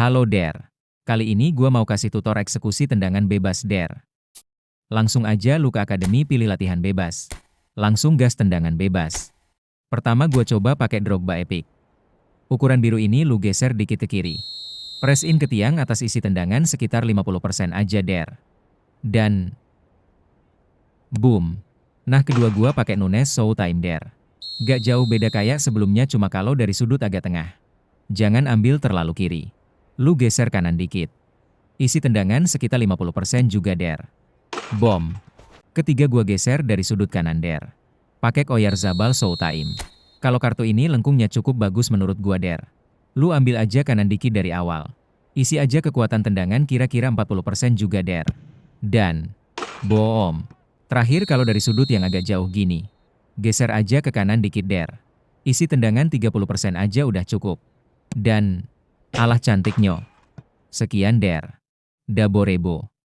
Halo Der. Kali ini gua mau kasih tutor eksekusi tendangan bebas Der. Langsung aja lu ke akademi pilih latihan bebas. Langsung gas tendangan bebas. Pertama gua coba pakai Drogba Epic. Ukuran biru ini lu geser dikit ke kiri. Press in ke tiang atas isi tendangan sekitar 50% aja Der. Dan boom. Nah kedua gua pakai Nunes Showtime Der. Gak jauh beda kayak sebelumnya cuma kalau dari sudut agak tengah. Jangan ambil terlalu kiri. Lu geser kanan dikit. Isi tendangan sekitar 50% juga Der. Bom. Ketiga gua geser dari sudut kanan Der. Pakai Oyarzabal Showtime. Kalau kartu ini lengkungnya cukup bagus menurut gua Der. Lu ambil aja kanan dikit dari awal. Isi aja kekuatan tendangan kira-kira 40% juga Der. Dan boom. Terakhir kalau dari sudut yang agak jauh gini. Geser aja ke kanan dikit Der. Isi tendangan 30% aja udah cukup. Dan alah cantiknya. Sekian Der. Daborebo.